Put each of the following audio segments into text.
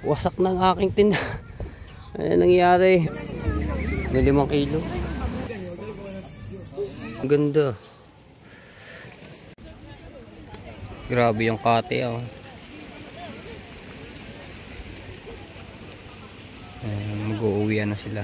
Wasak ng aking tinda. Ano nangyari? May 5 kilo. Ang ganda. Grabe yung kate, oh. Mag-uuwian na sila.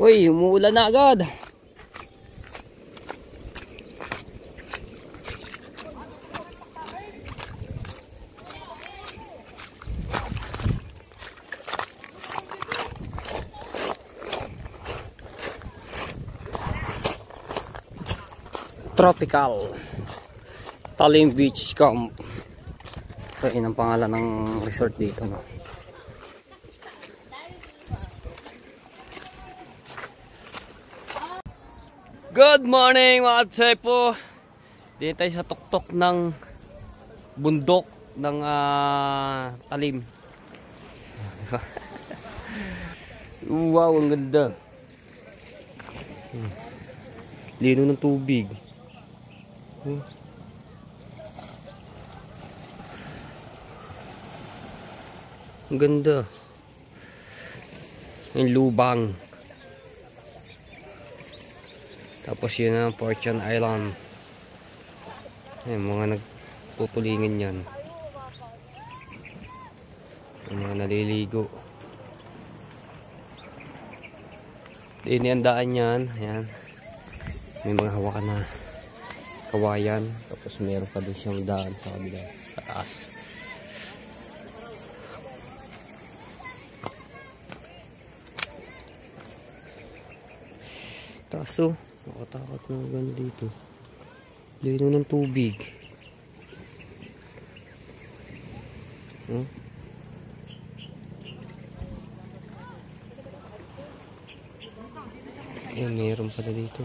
Uy, umuulan na agad. Tropical Talim Beach Camp. So, yun ang pangalan ng resort dito, no? Good morning mga tsepo. Dito tayo sa tuktok ng bundok ng Talim. Wow, ang ganda. Lino ng tubig. Ang ganda. Yung lubang. Tapos yun ang Fortune Island. Ayan, mga nagpupulingin yan. Yung mga naliligo. Iniandaan yan. Ayan. May mga hawakan na kawayan. Tapos meron pa din siyang daan sa kabila. Pataas. Taso. Nakatakot na ganda dito. Lino ng tubig. Ayan, mayroon pala dito.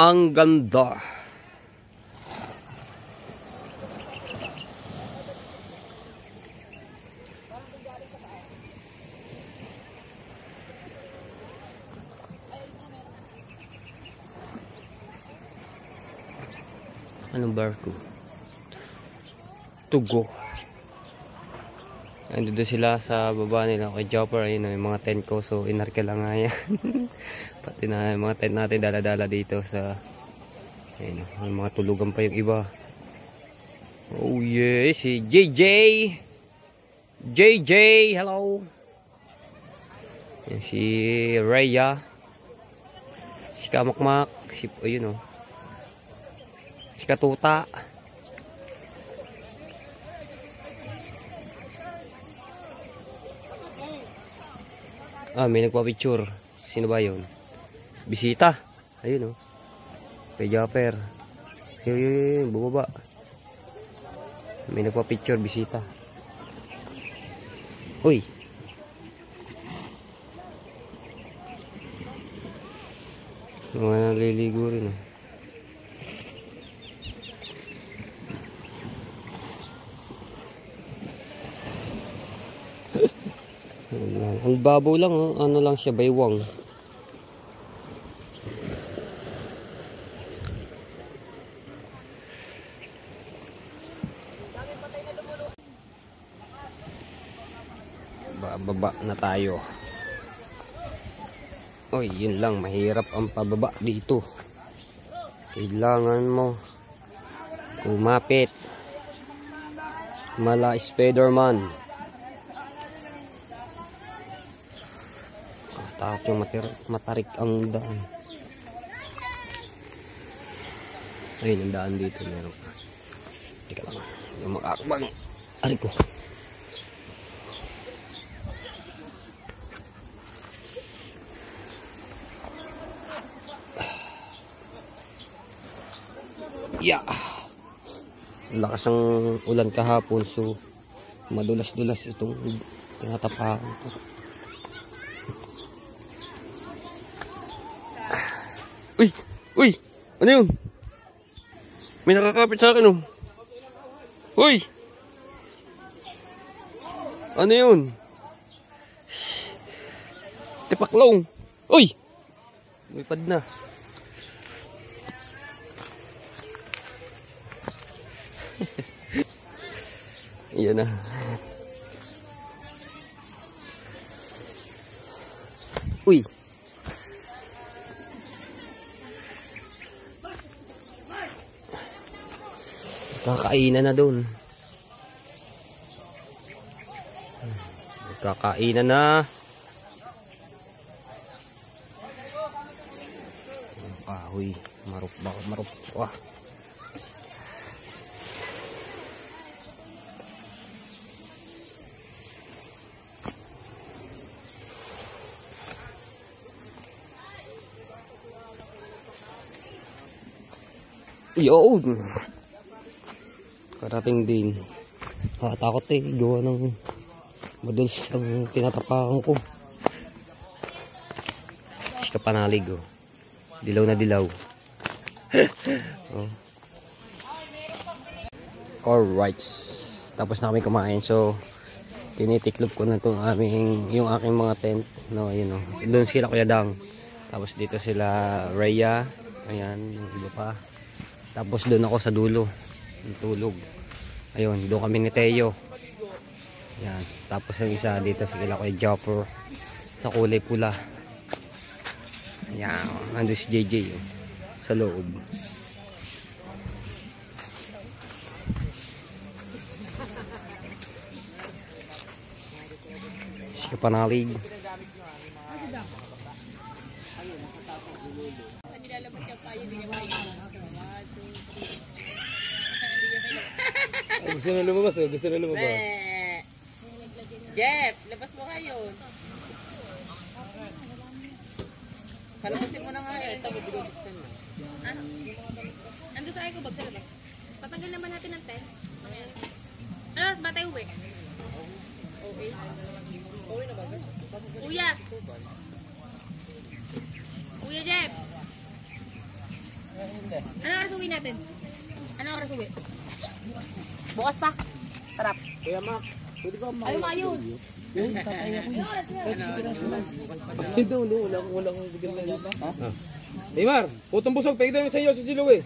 Ang ganda. Anong barko? Tugo. Andito sila sa baba nila kay Jopper. Ayun, may mga tent ko. So inarka lang nga yan. Pati na yung mga tent natin dala-dala dito sa ayun, may mga tulugan pa yung iba. Oh yeah, si JJ. JJ, hello. Yan, si Raya. Si Kamakmak. Si, ayun, oh. Katuta. May nagpa-picture. Sino ba yun? Bisita. Ayun, oh. Kay Japper. Yun, bumaba. May nagpa-picture, bisita. Uy. Mga naliligo rin, oh. Ang babaw lang, oh. Ano lang siya, baywang. Bababa na tayo. Oy, yun lang, mahirap ang pababa dito. Kailangan mo kumapit. Mala Spiderman. Takot yung matarik ang daan. Ayun ang daan dito, meron pa. Teka lang, yung makakabang. Ari ko. Yeah. Lakas ng ulan kahapon, so madulas-dulas itong tinatapakan ko. Uy! Uy! Ano yun? May nakakapit sa akin, oh. Uy! Ano yun? Tipaklong! Uy! Lumipad na. Iyan na. Uy! Kakainan na doon. Kakainan na. Kahoy. Marupok. Wah. Yo! Karating din. Takot eh. Gawa ng madulas ang tinatapakan ko. Sika panalig, oh. Dilaw na dilaw. Oh. Alright. Tapos na kami kumain. So, tinitiklop ko na itong yung aking mga tent. No, yun, oh. Doon sila Kuya Dang. Tapos dito sila Rhea. Ayan, yung iba pa. Tapos doon ako sa dulo. Tulog. Ayun, doon kami ni Teo. Yan. Tapos yung isa dito sa kila Kuya Jopper sa kulay pula. Yan. Ando si JJ, oh, sa loob. Sika panalig. Gusto na lumabas, oh. Gusto na lumabas. Jeff, labas mo ngayon. Palabasin mo na nga ngayon. Ito, bibigyan mo. Ano? Ando sa ko, bag sa labas. Patanggal naman natin ang tent. Ano, ba tayo uwi? Okay. Uwi na ba? Kuya! Kuya Jeff! Ano oras uwi natin? Ano oras uwi? Bukas pa. Sarap. Kuya Mac, pwede ba Ayaw ayun. Yun, tatay ako. Hindi, wala akong bigyan na yun. Ha? Neymar, putong busog, pwede mo sa iyo si Silo eh.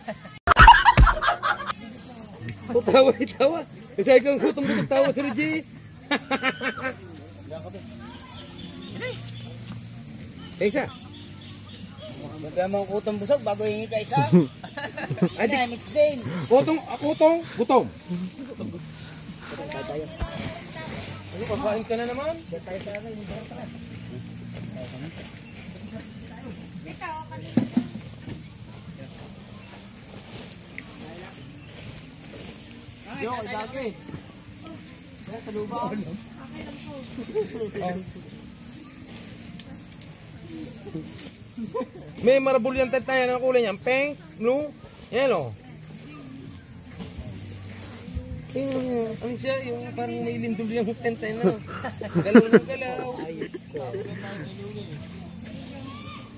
Tawa. Kasi ikaw ang putong busog, tawa si Reggie. Kaisa? Magkama ang kutong busog bago hingi ka isa. Ay, mix din. Putong, gutom. Ano, pagkain ka na naman? Yo, dagi. Sa lubaw. May marabul yan tayo ng kulay niyan. Pink, blue, yellow. Ano siya? Yung parang may lindol yung tent na. Galaw ng galaw.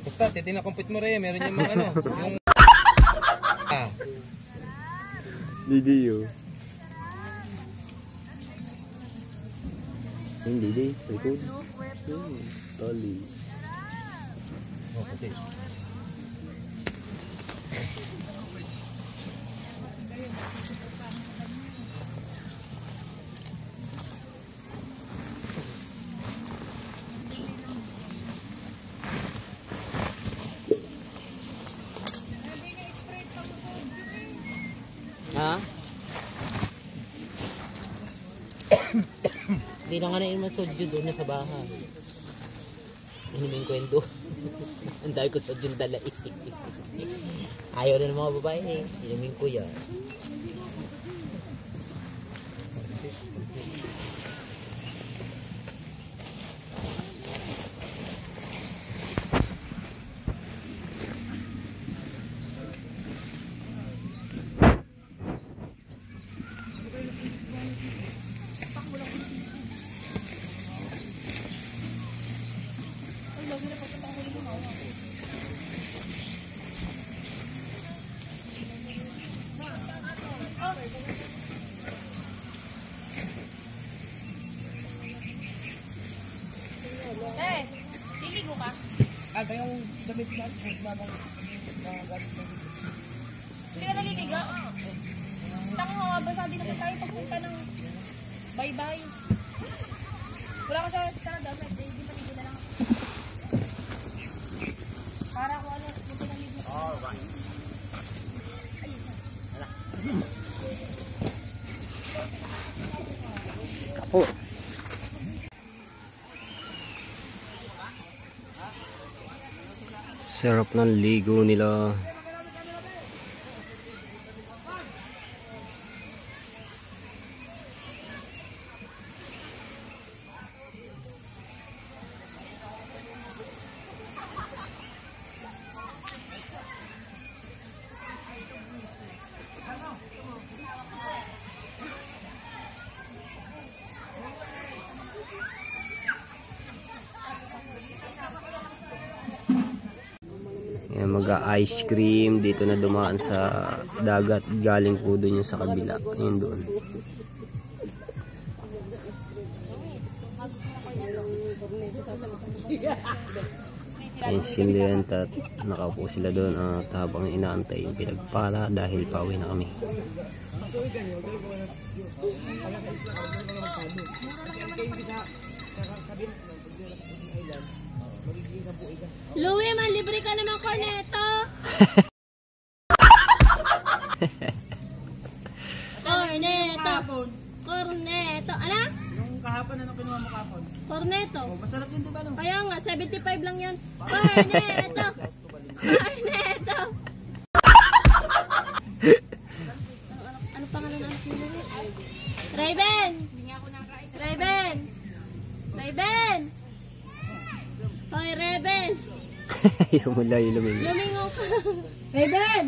Basta, tinakompute mo rin. Meron yung mga ano. Yung... Video. Hindi di. Ito. Tali. Oh, pati. Ha? Hindi na nga na yung masodyo doon na sa bahay. Hiniming kwento. Ang dahil ko sodyong dala eh. Ayaw na ng mga babae eh. Hiniming ko yan. Liligo ka? Yung damit na Hindi ka naliligo? Taki mo, basabi naman tayo pagpunta ng bye-bye. Wala ka sa damit, hindi maligo na lang. Para ko ano, hindi naligo. Kapos. Sarap ng ligo nila. Yan, mag-ice cream dito na dumaan sa dagat, galing po doon yung sa kabila. Ayun doon. Ayun sila yan, nakaupo sila doon at habang inaantay yung pinagpala dahil pauwi na kami. Louie, man, libre ka naman corneto. Corneto. Ano? Yung kahapon, ano kinuha mo kahapon? Corneto. Oh, masarap yun, diba? No? Kaya nga, 75 lang yan. Corneto. Corneto. Ano pangalan ng anak nila? Raven. Raven. Raven. Hoy, Raven. Yung mula yung lumingo. Lumingo ka. Raven.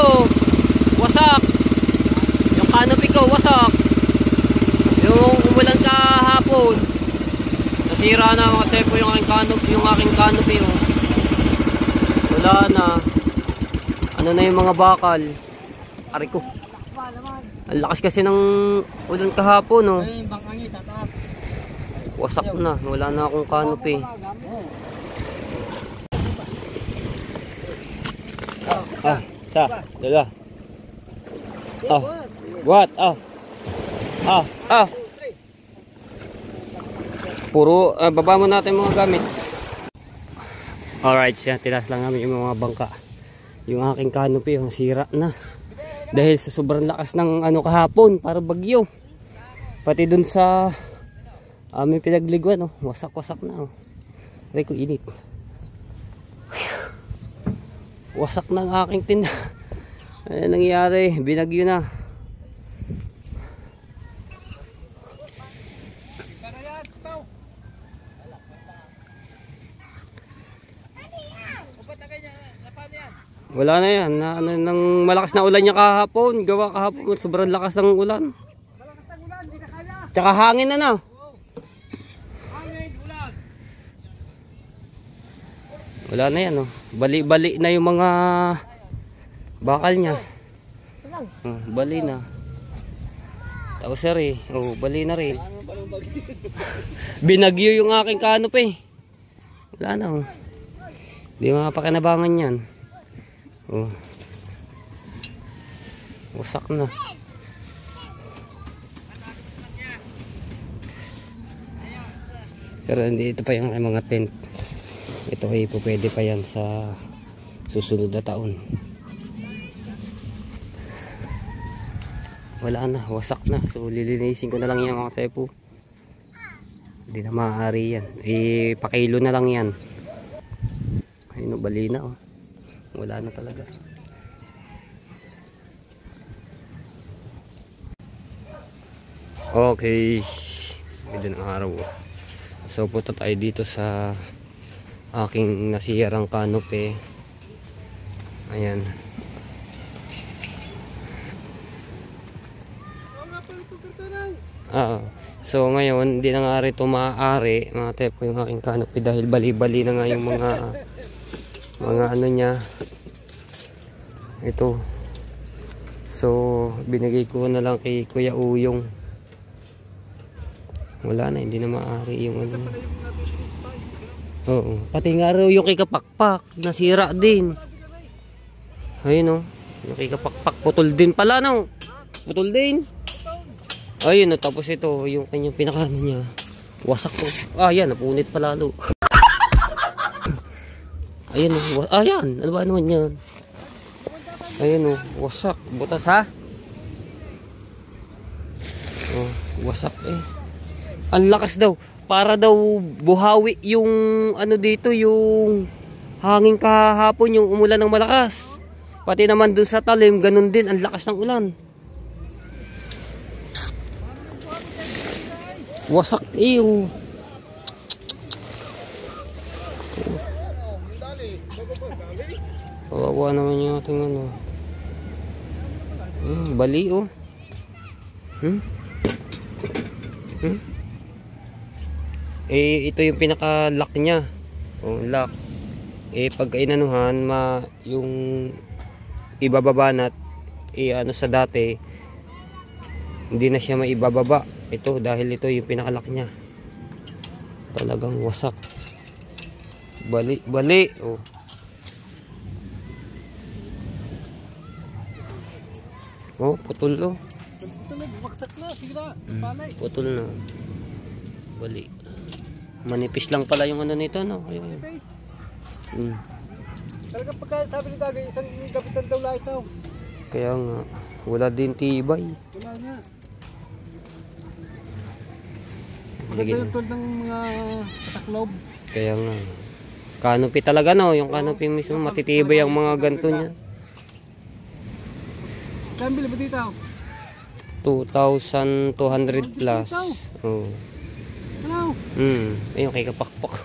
ko, wasak. Yung canopy ko, wasak. Yung umulan kahapon, nasira na mga tepo yung aking canopy. Oh. Wala na. Ano na yung mga bakal. Ari ko. Ang lakas kasi ng ulan kahapon. Oh. Wasak na. Wala na akong canopy. Isa, dalawa. What? Puro, baba mo natin mga gamit. Alright, siya. Tinas lang namin yung mga bangka. Yung aking canopy, yung sira na. Dahil sa sobrang lakas ng kahapon, para bagyo. Pati dun sa aming pinagliguan, wasak-wasak na. Aray ko, init. Wasak na ang aking tinda. Ano nangyari? Binagyo na. Wala na yan. Nang malakas na ulan niya kahapon. Gawa kahapon. Sobrang lakas ng ulan. Malakas ng ulan, di na kaya. Tsaka hangin na na. Hangin, ulan. Wala na yan. Bali-bali na yung mga bakal niya. Bali na. Tapos sir bali na rin. Binagyo yung aking canopy. Wala na Di makapakinabangan yan. Wasak na. Pero ito pa yung mga tent. Ito ay pwede pa yan sa susunod na taon. Wala na, wasak na. So lilinisin ko na lang yan mga tepo. Hindi na maaari yan. Pakilo na lang yan. Ayun, bali na wala na talaga. Okay, ganda ng araw. So punta tayo dito sa aking nasirang canopy. Ayan. So ngayon hindi na nga rito maaari mga tepo yung aking canopy dahil bali-bali na nga yung mga niya ito. So binigay ko na lang kay Kuya Uyong. Wala na, hindi na maaari yung pati nga raw yung kay Kapakpak nasira din. Ayun yung kay Kapakpak putol din pala putol din. Ayun tapos ito yung kanyang pinakaano niya wasak yan napunit pa lalo. Ayan ayan, ano ba naman yan? Ayan wasak, butas ha? Wasak Ang lakas daw, para daw buhawi yung dito, yung hangin kahapon, yung umulan ng malakas. Pati naman dun sa talim, ganun din, ang lakas ng ulan. Wasak Kawawa naman yung ating bali ito yung pinaka-lock niya. Lock. Pag inanuhan, yung ibababa nat, sa dati, hindi na siya maibababa. Ito, dahil ito yung pinaka-lock niya. Talagang wasak. Bali. Putol putol na. Bali. Manipis lang pala yung nito Talaga pagka sabi ni Tagay, isang kapitan daw lahat Kaya nga, wala din tibay. Wala nga. Tulad ng mga kasaklob. Kaya nga. Canopy talaga yung canopy mismo matitibay ang mga ganto niya. Kaya bili ba dito? 2,200 plus. Hello. Ayun kay Kapakpak.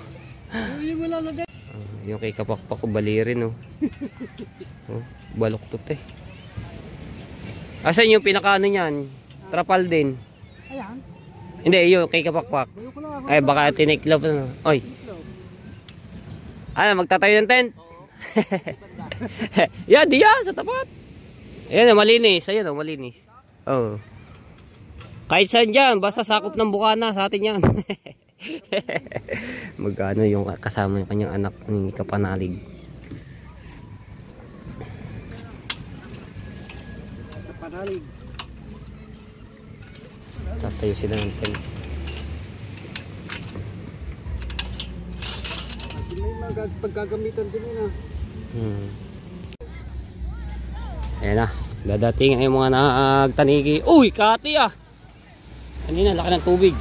Wala na din. Yung kay Kapakpak bali rin Balok to Asan yung pinaka ano niyan? Trapal din. Ayan. Hindi, yun, kay Kapakpak. Ay, baka tiniklop na. Oy. Ano, magtatayo ng tent? Yan, diyan, sa tapat. Ayan, malinis. Ayan, malinis. Oh. Kahit saan dyan, basta sakop ng bukana sa atin yan. Magkano yung kasama yung kanyang anak ni Kapanalig. Kapanalig. Tatayo sila ng tent. May pagkagamitan din yun ah. Ayan na, dadating ay mga nagtanigi. Uy, kati ah! Kanina, laki ng tubig.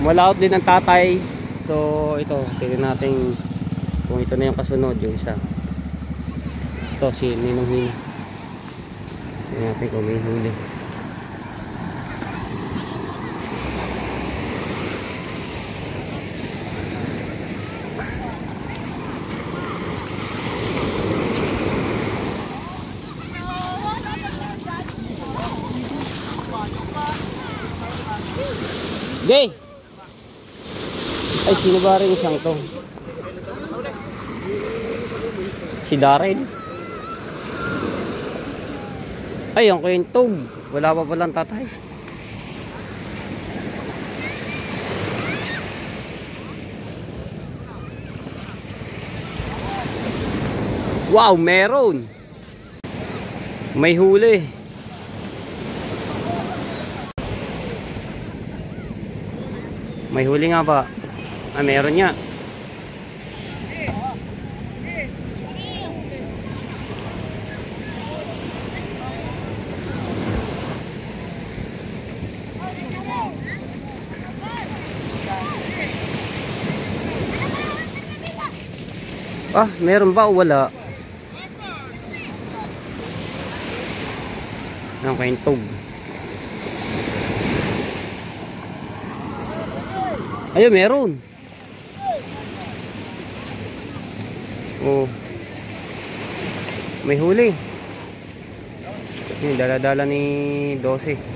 Malaot din ang tatay. So ito, tingnan natin kung ito na yung kasunod, yung isa. Ito si Ninong Hina. Tingnan natin kung may huli. Gay! Ay, sino ba rin isang to? Si Darren. Ay, yung kwentog. Wala pa palang tatay. Wow, meron! May huli. May huli nga ba? Ah, meron nga. Ah, meron ba o wala? Ang kwentog. Ayun, meron. Oh. May huli. Yung dala-dala ni 12.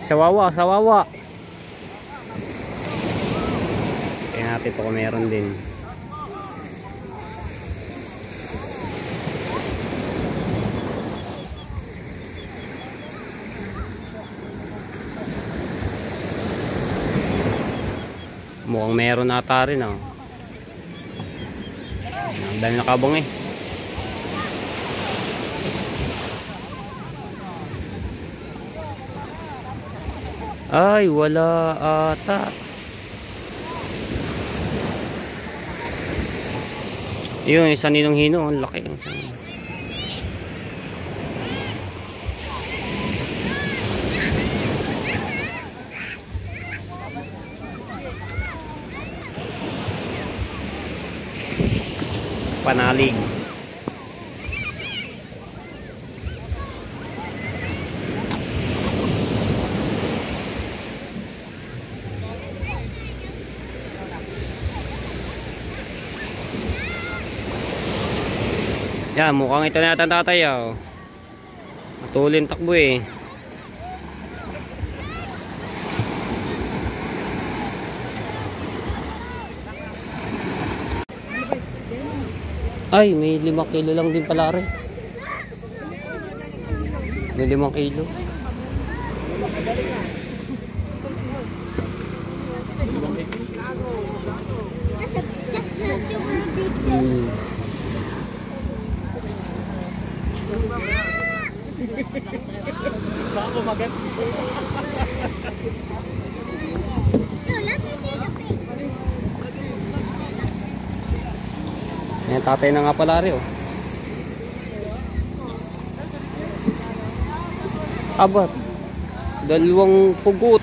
Sawawa, sawawa. Kaya natin ito kung meron din. Mukhang meron ata rin oh. Ang dami nakabang eh. Ay, wala ata. Yun, isa Ninong Hino. Ang laki. Panalig. Yan, mukhang ito na yata tatay oh. Matulin takbo eh. Ay, may 5 kilo lang din pala rin. May 5 kilo. Bako magat. Ayan, tatay na nga pala rin oh. Abat, 2 pugot.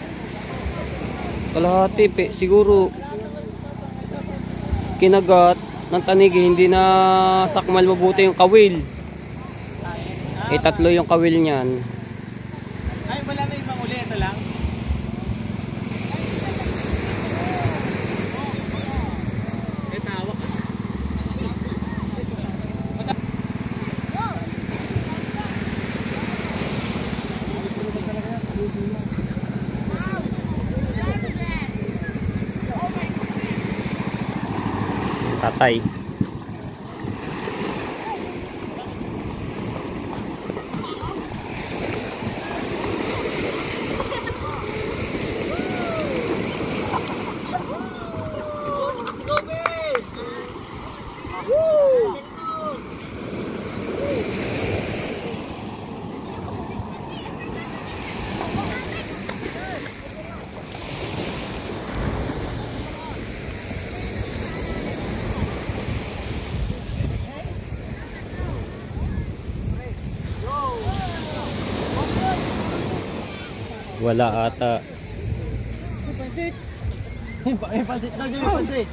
Kalahati, siguro kinagat ng tanigi, hindi na sakmal mabuti yung kawil. Tatlo yung kawil niyan. Ay, wala na ibang uli. Ito lang. Tawak ka. Tatay. Wala ata. Pansit. Pansit daw dyan, pansit.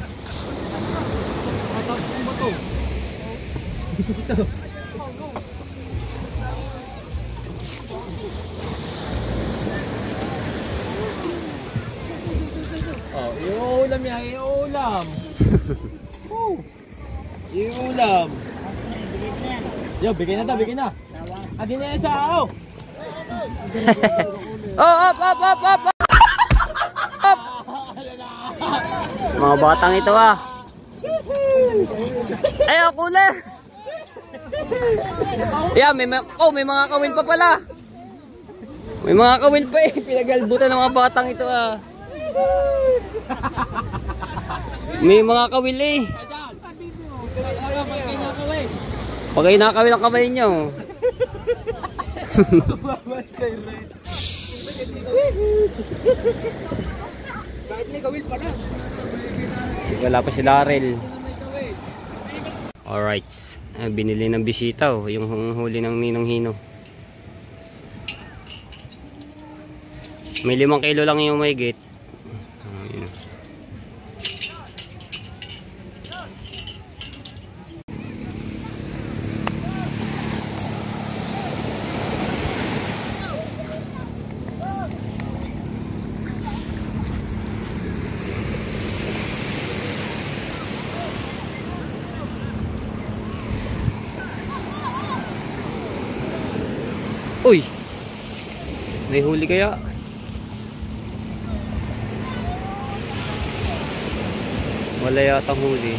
Matapos ang bato. Ito. Oh, iulam yan, iulam. Iulam. Yo, bigay na. Adi na yan sa ako. Op! Mga batang ito Ay, kuler. Yeah, may mga kawil pa pala. May mga kawil pa Pinagalbutan ng mga batang ito May mga kawil Pag kayo nakawil ang kamay nyo. Kahit may kawil pa na. Wala pa si Darrell. Alright. Binili ng bisita yung huli ng Ninong Hino. May 5 kilo lang yung may gate. Uy! May huli kaya? Wala yatang huli.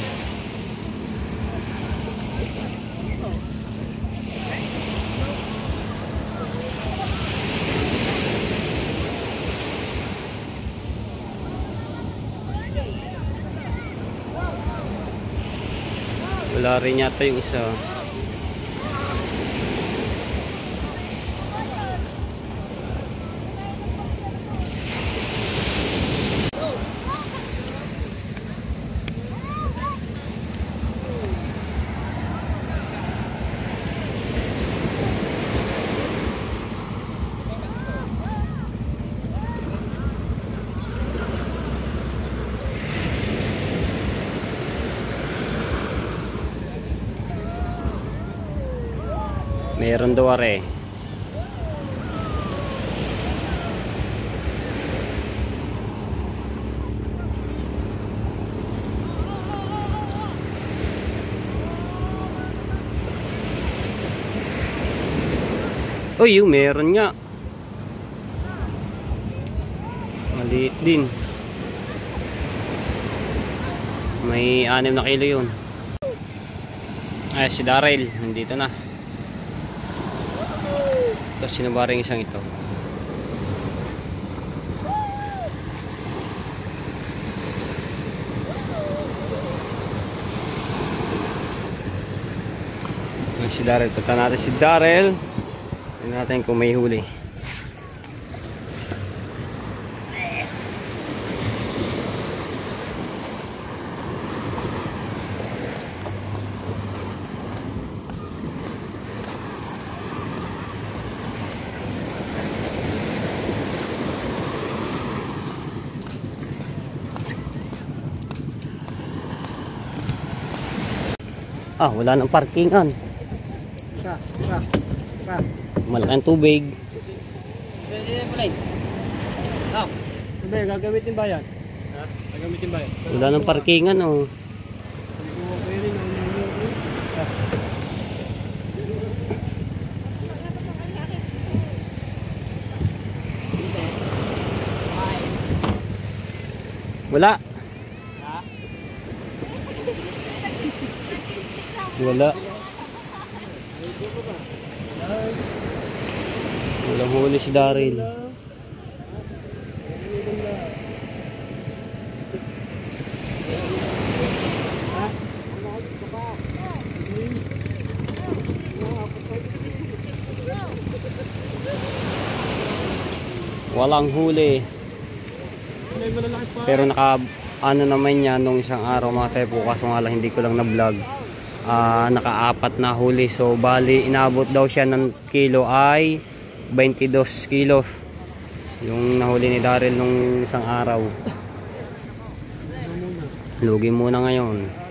Wala rin yata yung isa. Meron daw Uy, meron nga. Maliit din. May 6 na kilo yun. Ay, si Darrell nandito na. Tapos sinubaring isang ito. Si Darrell, punta natin si Darrell. Tingnan natin kung may huli. Ah, wala nang parkingan. Malaking tubig. Hindi, gagamitin ba yan? Ha? Gagamitin ba yan? Wala nang parkingan oh. Wala. Wala. Walang huli si Daryl. Walang huli. Pero ano naman yan nung isang araw mga tepo, kaso nga lang hindi ko lang na-vlog. Naka-4 na huli. So bali inabot daw siya ng kilo ay 22 kilos. Yung nahuli ni Daryl nung isang araw. Lugi muna ngayon.